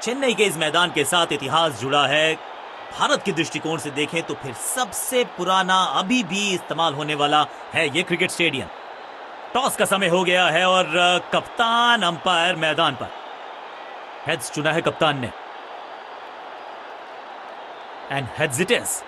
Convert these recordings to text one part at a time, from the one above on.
चेन्नई के इस मैदान के साथ इतिहास जुड़ा है। भारत के दृष्टिकोण से देखें तो फिर सबसे पुराना अभी भी इस्तेमाल होने वाला है ये क्रिकेट स्टेडियम। टॉस का समय हो गया है और कप्तान अंपायर मैदान पर। हेड्स चुना है कप्तान ने and heads it is.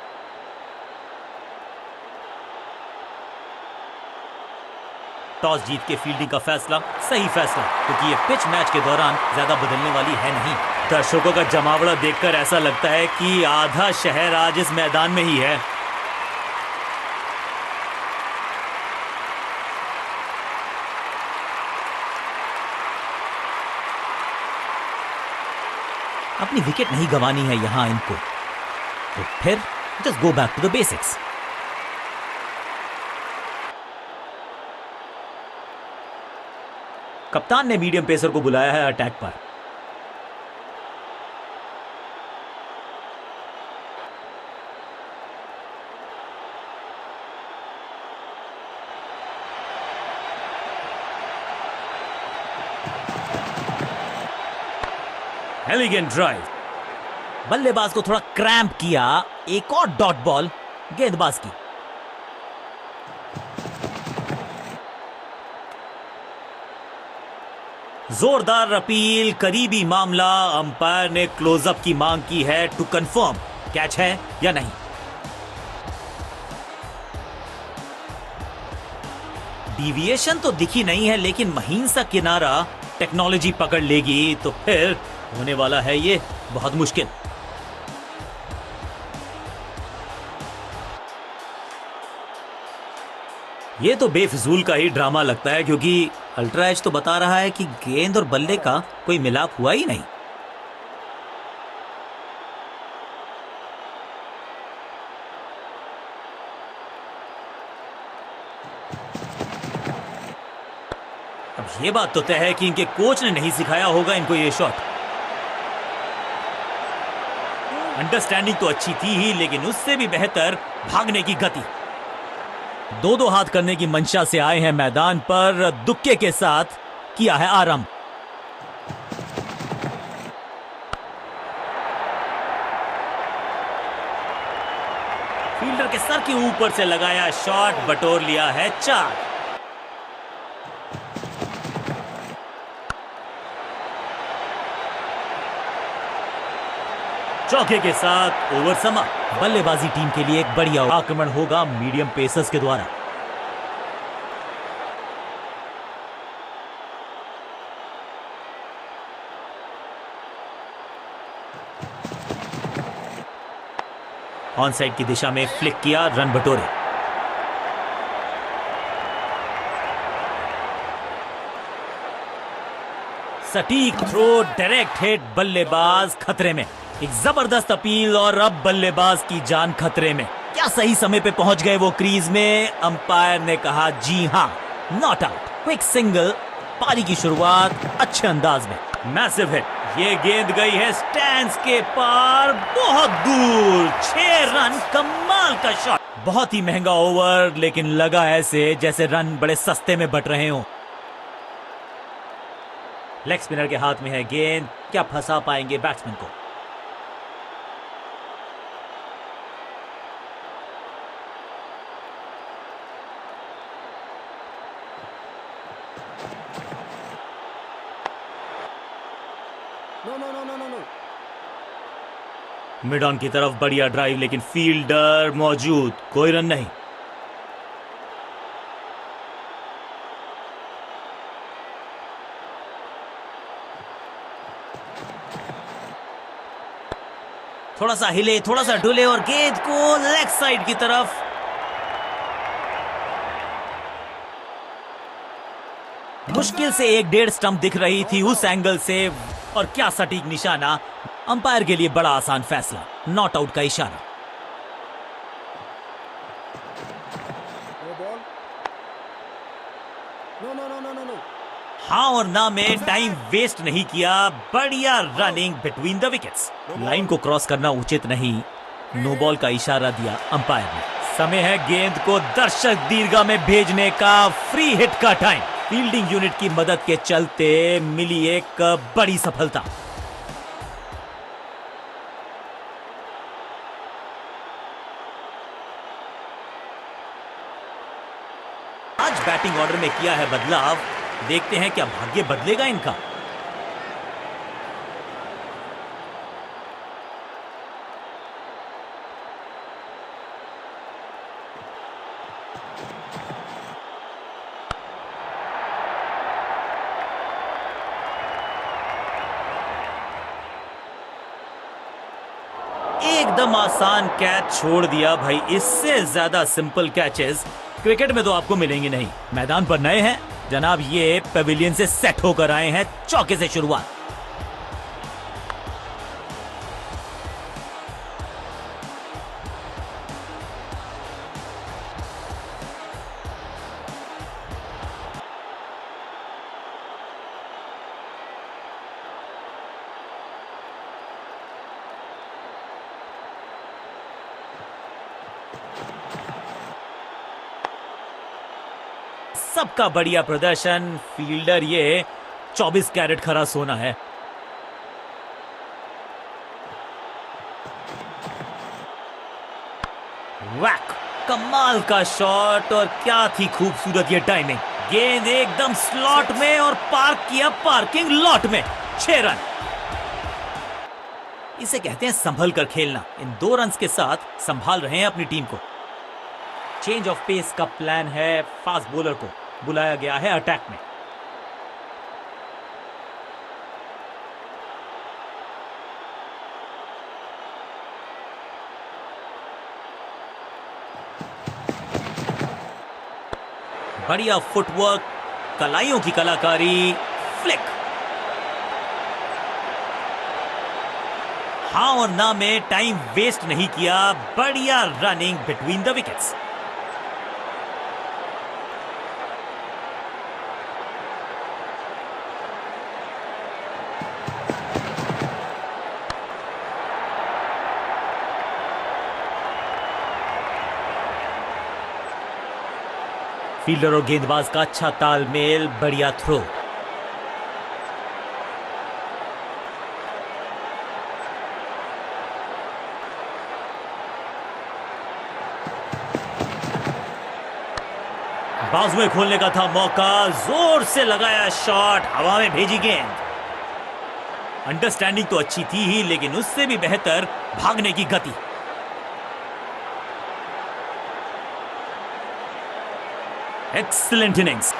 Toss जीत के फील्डिंग का फैसला सही फैसला, क्योंकि ये पिच मैच के दौरान ज्यादा बदलने वाली है नहीं। दर्शकों का जमावड़ा देखकर ऐसा लगता है कि आधा शहर आज इस मैदान में ही है। अपनी विकेट नहीं गंवानी है यहां इनको, तो फिर just go back to the basics. कप्तान ने मीडियम पेसर को बुलाया है अटैक पर। एलिगेंट ड्राइव, बल्लेबाज को थोड़ा क्रैम्प किया। एक और डॉट बॉल गेंदबाज की। जोरदार अपील, करीबी मामला। अंपायर ने क्लोजअप की मांग की है टू कंफर्म कैच है या नहीं। डिविएशन तो दिखी नहीं है, लेकिन महीन सा किनारा टेक्नोलॉजी पकड़ लेगी तो फिर होने वाला है ये बहुत मुश्किल। ये तो बेफिजूल का ही ड्रामा लगता है, क्योंकि अल्ट्रा एज तो बता रहा है कि गेंद और बल्ले का कोई मिलाप हुआ ही नहीं। अब ये बात तो तय है कि इनके कोच ने नहीं सिखाया होगा इनको ये शॉट। अंडरस्टैंडिंग तो अच्छी थी ही, लेकिन उससे भी बेहतर भागने की गति। दो हाथ करने की मंशा से आए हैं मैदान पर, दुक्के के साथ किया है आरंभ। फील्डर के सर के ऊपर से लगाया शॉट, बटोर लिया है 4। चौके के साथ ओवर समाप्त। बल्लेबाजी टीम के लिए एक बढ़िया आक्रमण होगा मीडियम पेसर्स के द्वारा। ऑन साइड की दिशा में फ्लिक किया, रन बटोरे। सटीक थ्रो, डायरेक्ट हिट, बल्लेबाज खतरे में। एक जबरदस्त अपील और अब बल्लेबाज की जान खतरे में। क्या सही समय पे पहुंच गए वो क्रीज में। अंपायर ने कहा जी हां, नॉट आउट। क्विक सिंगल, पारी की शुरुआत अच्छे अंदाज में। मैसिव हिट, ये गेंद गई है स्टैंड्स के पार, बहुत दूर। 6 रन, कमाल का शॉट। बहुत ही महंगा ओवर, लेकिन लगा ऐसे जैसे रन बड़े सस्ते में बट रहे हों। लेग स्पिनर के हाथ में है गेंद, क्या फंसा पाएंगे बैट्समैन को। मिड ऑन की तरफ बढ़िया ड्राइव, लेकिन फील्डर मौजूद, कोई रन नहीं। थोड़ा सा हिले, थोड़ा सा डुले और गेंद को लेग साइड की तरफ। मुश्किल से 1.5 स्टंप दिख रही थी उस एंगल से, और क्या सटीक निशाना। अंपायर के लिए बड़ा आसान फैसला, नॉट आउट का इशारा। हाँ और ना में टाइम वेस्ट नहीं किया, बढ़िया running between the wickets. Line को क्रॉस करना उचित नहीं, नो बॉल का इशारा दिया अंपायर ने। समय है गेंद को दर्शक दीर्घा में भेजने का, फ्री हिट का टाइम। फील्डिंग यूनिट की मदद के चलते मिली एक बड़ी सफलता। बैटिंग ऑर्डर में किया है बदलाव। देखते हैं क्या भाग्य बदलेगा इनका। एकदम आसान कैच छोड़ दिया भाई। इससे ज्यादा सिंपल कैचेस क्रिकेट में तो आपको मिलेंगे नहीं। मैदान पर नए हैं जनाब, ये पेविलियन से सेट होकर आए हैं। चौके से शुरुआत। सबका बढ़िया प्रदर्शन। फील्डर ये 24 कैरेट खरा सोना है। वैक, कमाल का शॉट और क्या थी खूबसूरत ये टाइमिंग। गेंद एकदम स्लॉट में और पार्क किया पार्किंग लॉट में। 6 रन। इसे कहते हैं संभल कर खेलना। इन 2 रन्स के साथ संभाल रहे हैं अपनी टीम को। चेंज ऑफ पेस का प्लान है। फास्ट बॉलर को बुलाया गया है अटैक में। बढ़िया फुटवर्क, कलाइयों की कलाकारी। फ्लिक, हाँ और ना में टाइम वेस्ट नहीं किया। बढ़िया running between the wickets. Fielder और गेंदबाज का अच्छा तालमेल। बढ़िया थ्रो। बाजुएं खोलने का था मौका। जोर से लगाया शॉट, हवा में भेजी गेंद। अंडरस्टैंडिंग तो अच्छी थी ही, लेकिन उससे भी बेहतर भागने की गति। Excellent innings.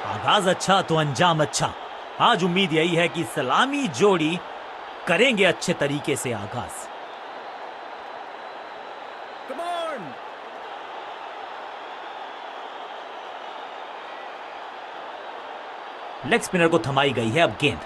आगाज अच्छा तो अंजाम अच्छा। आज उम्मीद यही है कि सलामी जोड़ी करेंगे अच्छे तरीके से आगाज। लेग स्पिनर को थमाई गई है अब गेंद।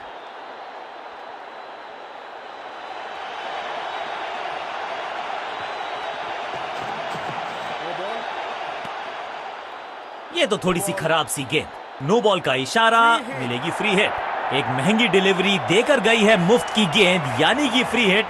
ये तो थोड़ी सी खराब सी गेंद। नो बॉल का इशारा, मिलेगी फ्री हिट। एक महंगी डिलीवरी देकर गई है मुफ्त की गेंद, यानी कि फ्री हिट।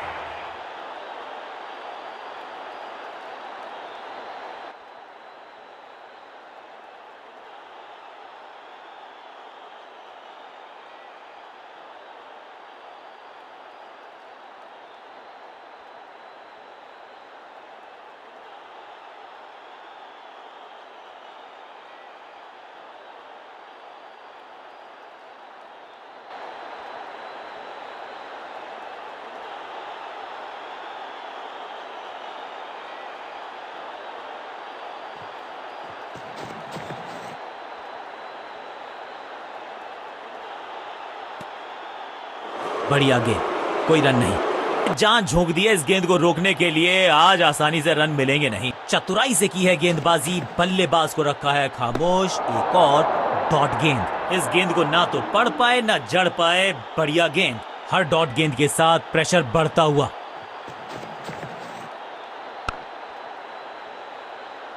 बढ़िया गेंद, कोई रन नहीं। जान झोंक दिया इस गेंद को रोकने के लिए। आज आसानी से रन मिलेंगे नहीं। चतुराई से की है गेंदबाजी, बल्लेबाज को रखा है खामोश। एक और डॉट गेंद। इस गेंद को ना तो पढ़ पाए ना जड़ पाए। बढ़िया गेंद। हर डॉट गेंद के साथ प्रेशर बढ़ता हुआ।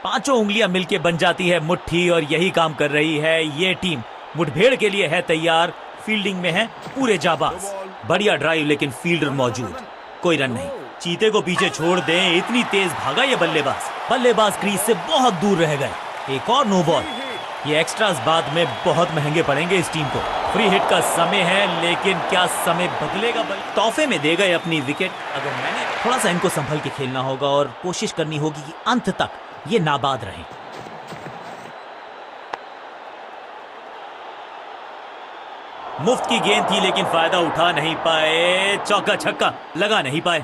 पांचों उंगलियां मिलके बन जाती है मुट्ठी और यही काम कर रही है ये टीम। मुठभेड़ के लिए है तैयार। फील्डिंग में है पूरे जाबाज। बढ़िया ड्राइव लेकिन फील्डर मौजूद। कोई रन नहीं। चीते को पीछे छोड़ दें, इतनी तेज भागा ये बल्लेबाज। बल्लेबाज क्रीज से बहुत दूर रह गए। एक और नो बॉल। ये एक्स्ट्रास बाद में बहुत महंगे पड़ेंगे इस टीम को। फ्री हिट का समय है, लेकिन क्या समय बदलेगा? तोहफे में दे गए अपनी विकेट। अगर मैंने थोड़ा सा इनको संभल के खेलना होगा और कोशिश करनी होगी कि अंत तक ये नाबाद रहें। मुफ्त की गेंद थी, लेकिन फायदा उठा नहीं पाए। चौका छक्का लगा नहीं पाए।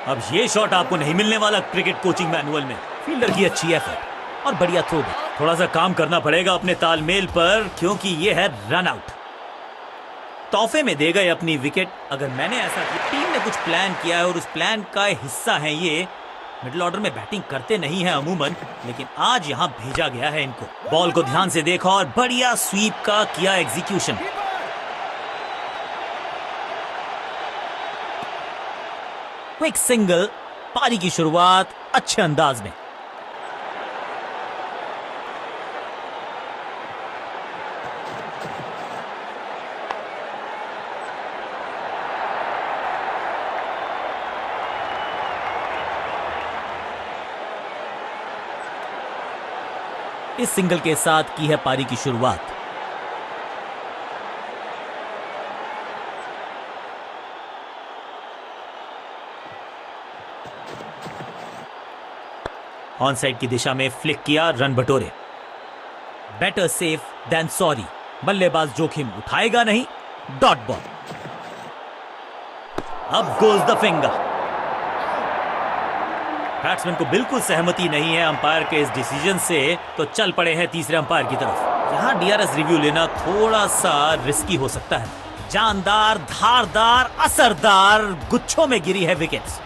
अब ये शॉट आपको नहीं मिलने वाला क्रिकेट कोचिंग मैनुअल में। फील्डर की अच्छी एफर्ट और बढ़िया थ्रो भी। थोड़ा सा काम करना पड़ेगा अपने तालमेल पर, क्योंकि ये है रन आउट। तोहफे में दे गए अपनी विकेट। अगर मैंने ऐसा किया, टीम ने कुछ प्लान किया है और उस प्लान का हिस्सा है ये। मिडिल ऑर्डर में बैटिंग करते नहीं है अमूमन, लेकिन आज यहाँ भेजा गया है इनको। बॉल को ध्यान से देखा और बढ़िया स्वीप का किया एग्जीक्यूशन। क्विक सिंगल, पारी की शुरुआत अच्छे अंदाज में। इस सिंगल के साथ की है पारी की शुरुआत। ऑन साइड की दिशा में फ्लिक किया, रन बटोरे। Better safe than sorry. बल्लेबाज जोखिम उठाएगा नहीं। Dot ball. Up goes the finger. Batsman को बिल्कुल सहमति नहीं है अंपायर के इस डिसीजन से, तो चल पड़े हैं तीसरे अंपायर की तरफ। यहां डीआरएस रिव्यू लेना थोड़ा सा रिस्की हो सकता है। जानदार, धारदार, असरदार गुच्छों में गिरी है विकेट्स।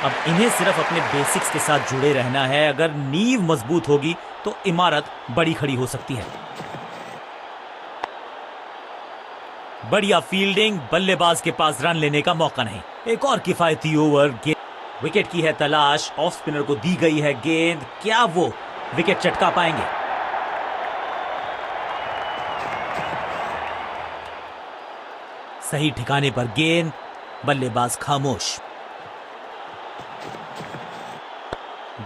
अब इन्हें सिर्फ अपने बेसिक्स के साथ जुड़े रहना है। अगर नींव मजबूत होगी तो इमारत बड़ी खड़ी हो सकती है। बढ़िया फील्डिंग, बल्लेबाज के पास रन लेने का मौका नहीं। एक और किफायती ओवर। विकेट की है तलाश। ऑफ स्पिनर को दी गई है गेंद। क्या वो विकेट चटका पाएंगे? सही ठिकाने पर गेंद, बल्लेबाज खामोश।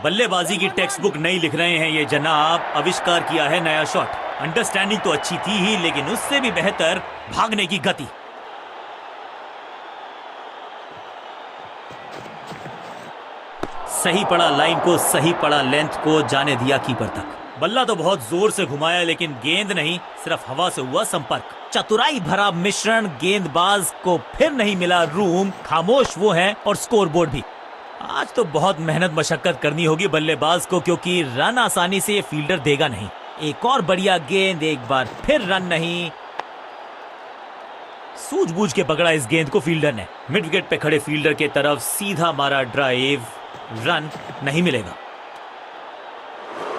बल्लेबाजी की टेक्स्ट बुक नहीं लिख रहे हैं ये जनाब। आविष्कार किया है नया शॉट। अंडरस्टैंडिंग तो अच्छी थी ही, लेकिन उससे भी बेहतर भागने की गति। सही पड़ा लाइन को, सही पड़ा लेंथ को, जाने दिया कीपर तक। बल्ला तो बहुत जोर से घुमाया, लेकिन गेंद नहीं, सिर्फ हवा से हुआ संपर्क। चतुराई भरा मिश्रण। गेंदबाज को फिर नहीं मिला रूम। खामोश वो है और स्कोरबोर्ड भी। आज तो बहुत मेहनत मशक्कत करनी होगी बल्लेबाज को, क्योंकि रन आसानी से ये फील्डर देगा नहीं। एक और बढ़िया गेंद, एक बार फिर रन नहीं। सूझबूझ के पकड़ा इस गेंद को फील्डर ने। मिड विकेट पे खड़े फील्डर के तरफ सीधा मारा ड्राइव। रन नहीं मिलेगा।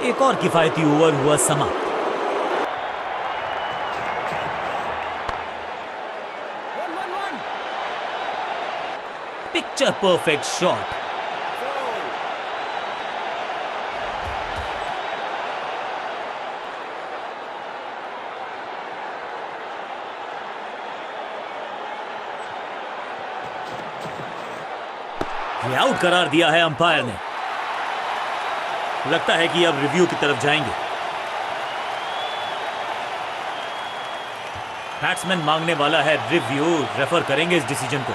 एक और किफायती ओवर हुआ समाप्त। Picture perfect shot. ये आउट करार दिया है अंपायर ने। लगता है कि अब रिव्यू की तरफ जाएंगे। बैट्समैन मांगने वाला है रिव्यू। रेफर करेंगे इस डिसीजन को।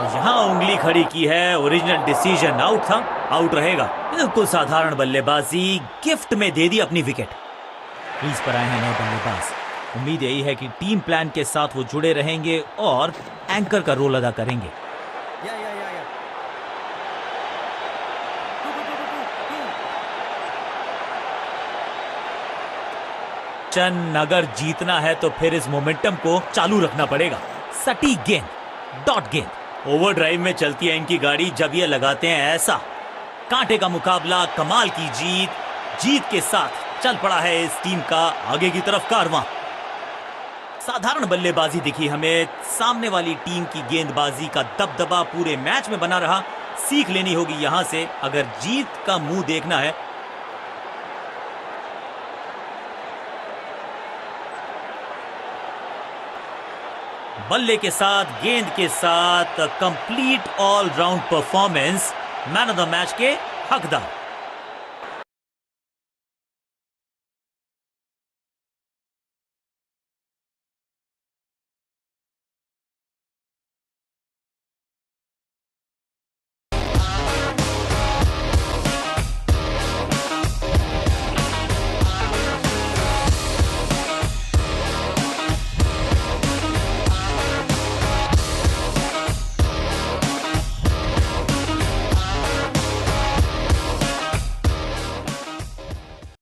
यहां उंगली खड़ी की है। ओरिजिनल डिसीजन आउट था, आउट रहेगा। बिल्कुल साधारण बल्लेबाजी। गिफ्ट में दे दी अपनी विकेट। क्रीज पर आए हैं नए बल्लेबाज। उम्मीद यही है कि टीम प्लान के साथ वो जुड़े रहेंगे और एंकर का रोल अदा करेंगे। चन अगर जीतना है तो फिर इस मोमेंटम को चालू रखना पड़ेगा। सटीक गेंद, डॉट गेंद, ओवरड्राइव में चलती है इनकी गाड़ी जब ये लगाते हैं ऐसा। कांटे का मुकाबला, कमाल की जीत के साथ चल पड़ा है इस टीम का आगे की तरफ कारवां। साधारण बल्लेबाजी दिखी हमें, सामने वाली टीम की गेंदबाजी का दबदबा पूरे मैच में बना रहा। सीख लेनी होगी यहां से अगर जीत का मुंह देखना है। बल्ले के साथ, गेंद के साथ complete all round performance, man of the match के हकदार।